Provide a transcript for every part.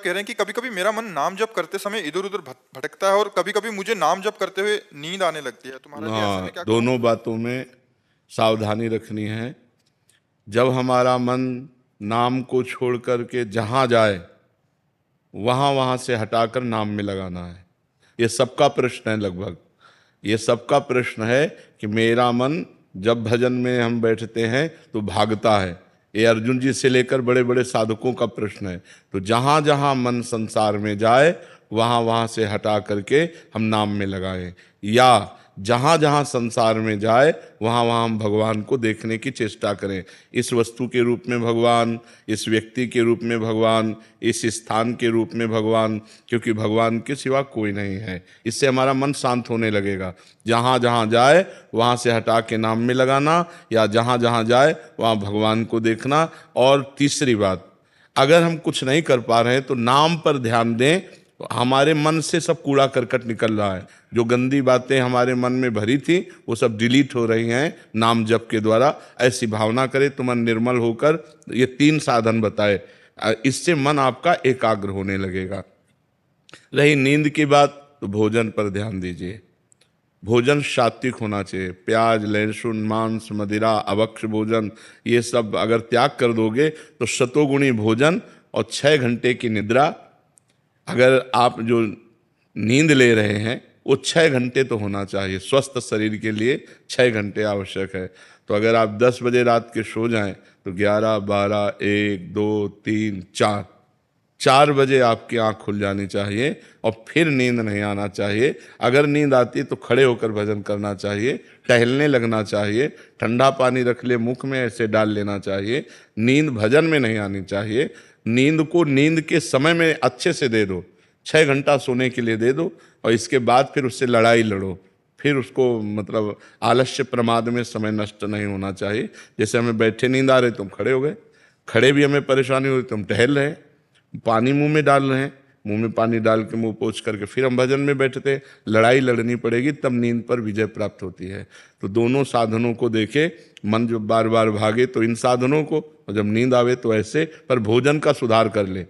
कह रहे हैं कि कभी कभी मेरा मन नाम जप करते समय इधर उधर भटकता है और कभी कभी मुझे नाम जप करते हुए नींद आने लगती है, तो महाराज जी ऐसे में हाँ, क्या करूं? दोनों बातों में सावधानी रखनी है। जब हमारा मन नाम को छोड़ करके जहाँ जाए वहाँ वहाँ से हटाकर नाम में लगाना है। ये सबका प्रश्न है, लगभग ये सबका प्रश्न है कि मेरा मन जब भजन में हम बैठते हैं तो भागता है। ये अर्जुन जी से लेकर बड़े बड़े साधकों का प्रश्न है। तो जहाँ जहाँ मन संसार में जाए वहाँ वहाँ से हटा करके हम नाम में लगाएं, या जहाँ जहाँ संसार में जाए वहाँ वहाँ हम भगवान को देखने की चेष्टा करें। इस वस्तु के रूप में भगवान, इस व्यक्ति के रूप में भगवान, इस स्थान के रूप में भगवान, क्योंकि भगवान के सिवा कोई नहीं है। इससे हमारा मन शांत होने लगेगा। जहाँ जहाँ जाए वहाँ से हटा के नाम में लगाना, या जहाँ जहाँ जाए वहाँ भगवान को देखना। और तीसरी बात, अगर हम कुछ नहीं कर पा रहे हैं तो नाम पर ध्यान दें। हमारे मन से सब कूड़ा करकट निकल रहा है, जो गंदी बातें हमारे मन में भरी थी वो सब डिलीट हो रही हैं नाम जप के द्वारा। ऐसी भावना करें तो मन निर्मल होकर, ये 3 साधन बताए, इससे मन आपका एकाग्र होने लगेगा। रही नींद की बात, तो भोजन पर ध्यान दीजिए। भोजन सात्विक होना चाहिए। प्याज, लहसुन, मांस, मदिरा, अभक्ष्य भोजन, ये सब अगर त्याग कर दोगे तो सतोगुणी भोजन और 6 घंटे की निद्रा। अगर आप जो नींद ले रहे हैं वो 6 घंटे तो होना चाहिए। स्वस्थ शरीर के लिए 6 घंटे आवश्यक है। तो अगर आप 10 बजे रात के सो जाएं तो 11, 12, 1, 2, 3, 4 बजे आपकी आंख खुल जानी चाहिए और फिर नींद नहीं आना चाहिए। अगर नींद आती है तो खड़े होकर भजन करना चाहिए, टहलने लगना चाहिए, ठंडा पानी रख ले मुख में ऐसे डाल लेना चाहिए। नींद भजन में नहीं आनी चाहिए। नींद को नींद के समय में अच्छे से दे दो, 6 घंटा सोने के लिए दे दो, और इसके बाद फिर उससे लड़ाई लड़ो। फिर उसको मतलब आलस्य प्रमाद में समय नष्ट नहीं होना चाहिए। जैसे हमें बैठे नींद आ रहे तो हम खड़े हो गए, खड़े भी हमें परेशानी हो रही तो हम टहल रहे हैं, पानी मुंह में डाल रहे हैं, मुंह में पानी डाल के मुंह पोंछ करके फिर हम भजन में बैठते। लड़ाई लड़नी पड़ेगी तब नींद पर विजय प्राप्त होती है। तो दोनों साधनों को देखे, मन जो बार बार भागे तो इन साधनों को, और जब नींद आवे तो ऐसे। पर भोजन का सुधार कर ले।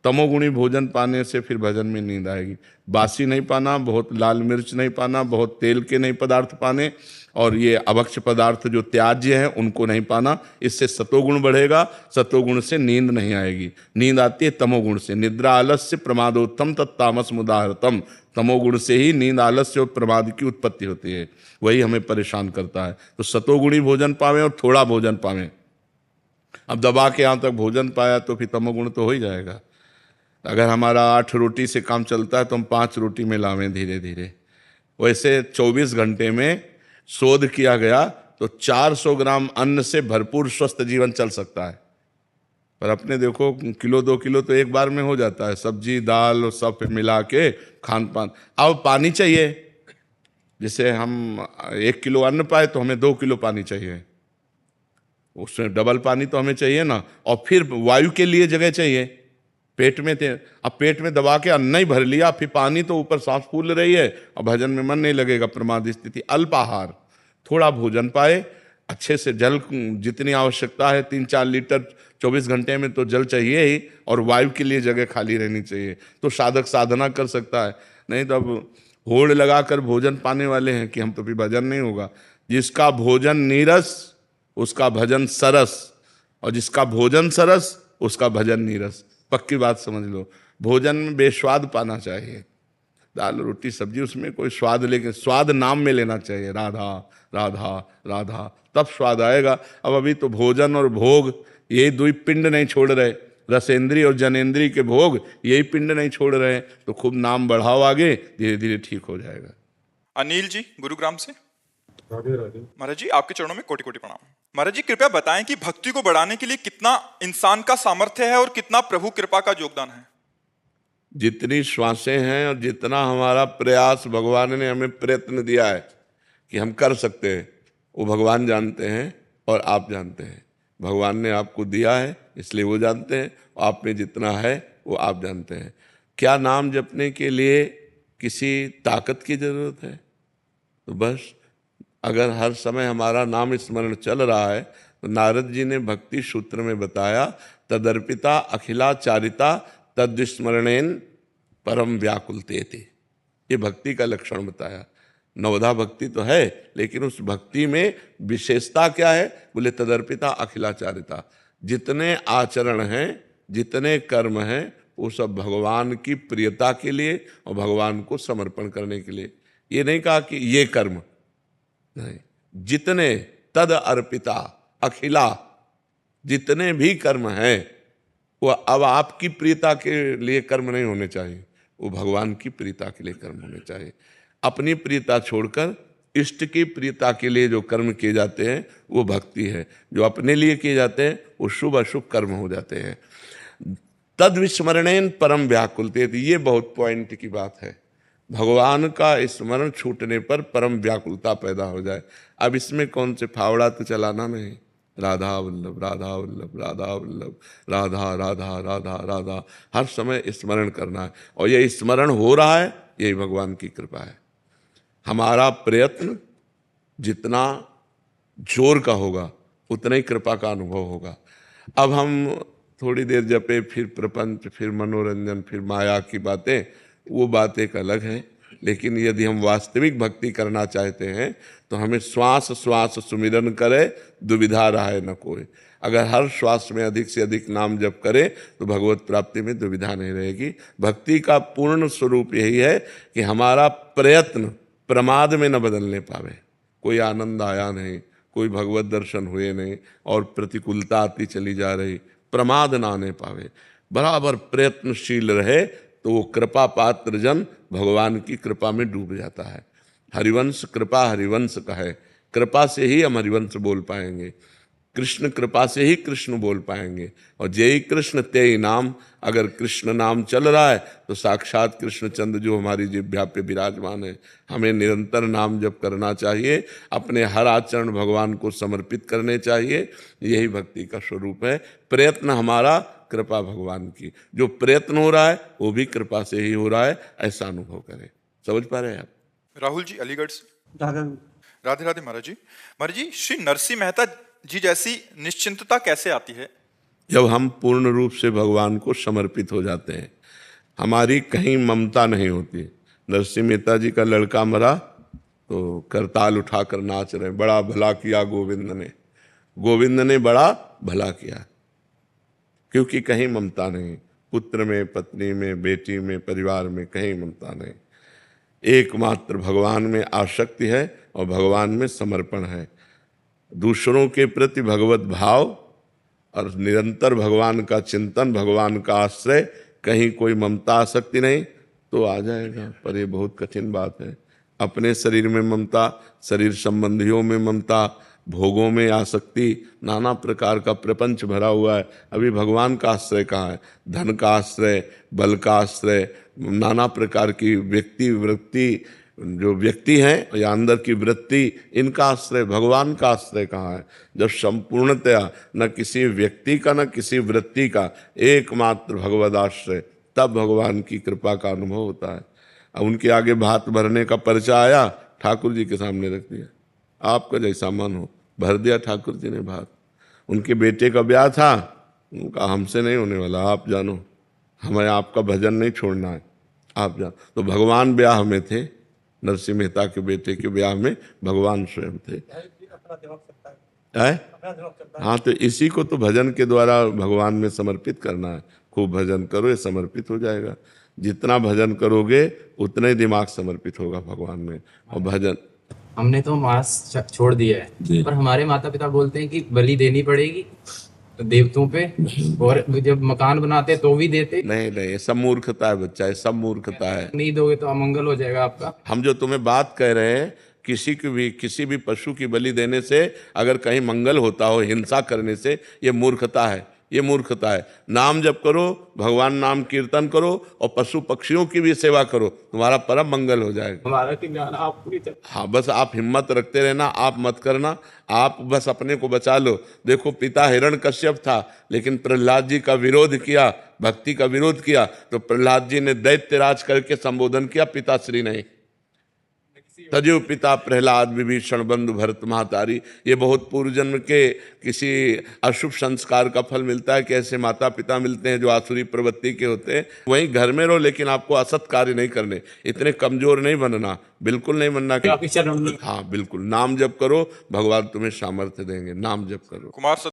तमोगुणी भोजन पाने से फिर भजन में नींद आएगी। बासी नहीं पाना, बहुत लाल मिर्च नहीं पाना, बहुत तेल के नहीं पदार्थ पाने, और ये अभक्ष्य पदार्थ जो त्याज्य हैं उनको नहीं पाना। इससे सतोगुण बढ़ेगा, सतोगुण से नींद नहीं आएगी। नींद आती है तमोगुण से। निद्रा आलस्य प्रमादोत्तम तत्तामस मुदाहरतम। तमोगुण से ही नींद, आलस्य और प्रमाद की उत्पत्ति होती है, वही हमें परेशान करता है। तो सतोगुणी भोजन पावें और थोड़ा भोजन पावें। अब दबा के यहाँ तक भोजन पाया तो फिर तमोगुण तो हो ही जाएगा। अगर हमारा 8 रोटी से काम चलता है तो हम 5 रोटी में लावें धीरे धीरे। वैसे 24 घंटे में शोध किया गया तो 400 ग्राम अन्न से भरपूर स्वस्थ जीवन चल सकता है। पर अपने देखो, किलो 2 किलो तो एक बार में हो जाता है, सब्जी दाल और सब मिला के खान पान। अब पानी चाहिए, जैसे हम 1 किलो अन्न पाए तो हमें 2 किलो पानी चाहिए, उसमें डबल पानी तो हमें चाहिए ना। और फिर वायु के लिए जगह चाहिए, पेट में थे। अब पेट में दबा के अन्न ही भर लिया, फिर पानी तो ऊपर सांस फूल रही है और भजन में मन नहीं लगेगा, प्रमाद स्थिति। अल्पाहार, थोड़ा भोजन पाए, अच्छे से जल जितनी आवश्यकता है 3-4 लीटर 24 घंटे में तो जल चाहिए ही, और वायु के लिए जगह खाली रहनी चाहिए। तो साधक साधना कर सकता है। नहीं तो अब होड़ लगाकर भोजन पाने वाले हैं कि हम तो फिर भजन नहीं होगा। जिसका भोजन नीरस उसका भजन सरस, और जिसका भोजन सरस उसका भजन नीरस। पक्की बात समझ लो। भोजन में बेस्वाद पाना चाहिए, दाल रोटी सब्जी उसमें कोई स्वाद, लेकिन स्वाद नाम में लेना चाहिए, राधा राधा राधा, तब स्वाद आएगा। अब अभी तो भोजन और भोग ये 2 पिंड नहीं छोड़ रहे, रसेंद्री और जनेंद्री के भोग यही पिंड नहीं छोड़ रहे हैं। तो खूब नाम बढ़ाओ, आगे धीरे धीरे ठीक हो जाएगा। अनिल जी गुरुग्राम से। राधे राधे। महाराज जी आपके चरणों में कोटि कोटि प्रणाम। महाराज जी कृपया बताएं कि भक्ति को बढ़ाने के लिए कितना इंसान का सामर्थ्य है और कितना प्रभु कृपा का योगदान है? जितनी श्वासें हैं और जितना हमारा प्रयास भगवान ने हमें प्रयत्न दिया है कि हम कर सकते हैं, वो भगवान जानते हैं और आप जानते हैं। भगवान ने आपको दिया है इसलिए वो जानते हैं, आप में जितना है वो आप जानते हैं। क्या नाम जपने के लिए किसी ताकत की जरूरत है? तो बस अगर हर समय हमारा नाम स्मरण चल रहा है, तो नारद जी ने भक्ति सूत्र में बताया, तदर्पिता अखिला चारिता तद्विस्मरणेन परम व्याकुलते थे। ये भक्ति का लक्षण बताया। नवधा भक्ति तो है, लेकिन उस भक्ति में विशेषता क्या है? बोले तदर्पिता अखिलाचारिता। जितने आचरण हैं, जितने कर्म हैं, वो सब भगवान की प्रियता के लिए और भगवान को समर्पण करने के लिए। ये नहीं कहा कि ये कर्म नहीं, जितने तद अर्पिता अखिला, जितने भी कर्म हैं वो अब आपकी प्रियता के लिए कर्म नहीं होने चाहिए, वो भगवान की प्रियता के लिए कर्म होने चाहिए। अपनी प्रियता छोड़कर इष्ट की प्रियता के लिए जो कर्म किए जाते हैं वो भक्ति है। जो अपने लिए किए जाते हैं वो शुभ अशुभ कर्म हो जाते हैं। तद विस्मरणेन परम व्याकुलते, ये बहुत पॉइंट की बात है। भगवान का स्मरण छूटने पर परम व्याकुलता पैदा हो जाए। अब इसमें कौन से फावड़ा तो चलाना नहीं, राधा वल्लभ राधा वल्लभ राधा वल्लभ, राधा राधा राधा राधा, हर समय स्मरण करना है। और ये स्मरण हो रहा है, यही भगवान की कृपा है। हमारा प्रयत्न जितना जोर का होगा उतना ही कृपा का अनुभव होगा। अब हम थोड़ी देर जपे, फिर प्रपंच, फिर मनोरंजन, फिर माया की बातें, वो बात एक अलग है। लेकिन यदि हम वास्तविक भक्ति करना चाहते हैं तो हमें श्वास श्वास सुमिरन करे, दुविधा रहे न कोई। अगर हर श्वास में अधिक से अधिक नाम जप करे तो भगवत प्राप्ति में दुविधा नहीं रहेगी। भक्ति का पूर्ण स्वरूप यही है कि हमारा प्रयत्न प्रमाद में न बदलने पावे। कोई आनंद आया नहीं, कोई भगवत दर्शन हुए नहीं और प्रतिकूलता आती चली जा रही, प्रमाद ना आने पावे, बराबर प्रयत्नशील रहे तो वो कृपा पात्र जन भगवान की कृपा में डूब जाता है। हरिवंश कृपा हरिवंश का है, कृपा से ही हम हरिवंश बोल पाएंगे, कृष्ण कृपा से ही कृष्ण बोल पाएंगे। और जय कृष्ण तेई नाम, अगर कृष्ण नाम चल रहा है तो साक्षात कृष्णचंद्र जो हमारी जिह्वा पे विराजमान है। हमें निरंतर नाम जप करना चाहिए, अपने हर आचरण भगवान को समर्पित करने चाहिए। यही भक्ति का स्वरूप है। प्रयत्न हमारा, कृपा भगवान की। जो प्रयत्न हो रहा है वो भी कृपा से ही हो रहा है, ऐसा अनुभव करें। समझ पा रहे हैं आप? राहुल जी अलीगढ़ से। राधे राधे महाराज जी। महाराज जी, श्री नरसिंह मेहता जी जैसी निश्चिंतता कैसे आती है? जब हम पूर्ण रूप से भगवान को समर्पित हो जाते हैं, हमारी कहीं ममता नहीं होती। नरसिंह मेहता जी का लड़का मरा तो करताल उठाकर नाच रहे, बड़ा भला किया गोविंद ने, गोविंद ने बड़ा भला किया। क्योंकि कहीं ममता नहीं, पुत्र में, पत्नी में, बेटी में, परिवार में कहीं ममता नहीं। एकमात्र भगवान में आसक्ति है और भगवान में समर्पण है। दूसरों के प्रति भगवत भाव और निरंतर भगवान का चिंतन, भगवान का आश्रय, कहीं कोई ममता आसक्ति नहीं तो आ जाएगा। पर ये बहुत कठिन बात है। अपने शरीर में ममता, शरीर संबंधियों में ममता, भोगों में आसक्ति, नाना प्रकार का प्रपंच भरा हुआ है। अभी भगवान का आश्रय कहाँ है? धन का आश्रय, बल का आश्रय, नाना प्रकार की व्यक्ति वृत्ति, जो व्यक्ति हैं या अंदर की वृत्ति, इनका आश्रय, भगवान का आश्रय कहाँ है? जब संपूर्णतया न किसी व्यक्ति का न किसी वृत्ति का, एकमात्र भगवद आश्रय, तब भगवान की कृपा का अनुभव होता है। अब उनके आगे भात भरने का पर्चा आया, ठाकुर जी के सामने रख दिया, आपका जैसा मन हो, भर दिया ठाकुर जी ने भात। उनके बेटे का ब्याह था, उनका हमसे नहीं होने वाला, आप जानो, हमें आपका भजन नहीं छोड़ना है, आप जानो। तो भगवान ब्याह में थे, नरसिंह मेहता के बेटे के ब्याह में भगवान स्वयं थे। हाँ, तो इसी को तो भजन के द्वारा भगवान में समर्पित करना है। खूब भजन करो, ये समर्पित हो जाएगा। जितना भजन करोगे उतना ही दिमाग समर्पित होगा भगवान में। और भजन, हमने तो मांस छोड़ दिया है, पर हमारे माता पिता बोलते हैं कि बलि देनी पड़ेगी देवताओं पे, और जब मकान बनाते तो भी देते। नहीं नहीं, सब मूर्खता है बच्चा, ये सब मूर्खता है। नहीं दोगे तो अमंगल हो जाएगा आपका। हम जो तुम्हें बात कह रहे हैं, किसी भी पशु की बलि देने से अगर कहीं मंगल होता हो, हिंसा करने से, ये मूर्खता है, ये मूर्खता है। नाम जप करो, भगवान नाम कीर्तन करो और पशु पक्षियों की भी सेवा करो, तुम्हारा परम मंगल हो जाएगा। हमारा ज्ञान आप पूरी तरह। हाँ, बस आप हिम्मत रखते रहना, आप मत करना, आप बस अपने को बचा लो। देखो, पिता हिरण्यकश्यप था, लेकिन प्रहलाद जी का विरोध किया, भक्ति का विरोध किया, तो प्रहलाद जी ने दैत्यराज करके संबोधन किया, पिताश्री नहीं। तजो पिता प्रहलाद विभीषण बंधु भरत महातारी। ये बहुत पूर्व जन्म के किसी अशुभ संस्कार का फल मिलता है कि ऐसे माता पिता मिलते हैं जो आसुरी प्रवृत्ति के होते हैं। वहीं घर में रहो लेकिन आपको असत कार्य नहीं करने, इतने कमजोर नहीं बनना, बिल्कुल नहीं बनना कि हाँ बिल्कुल नाम जप करो, भगवान तुम्हें सामर्थ्य देंगे, नाम जप करो। कुमार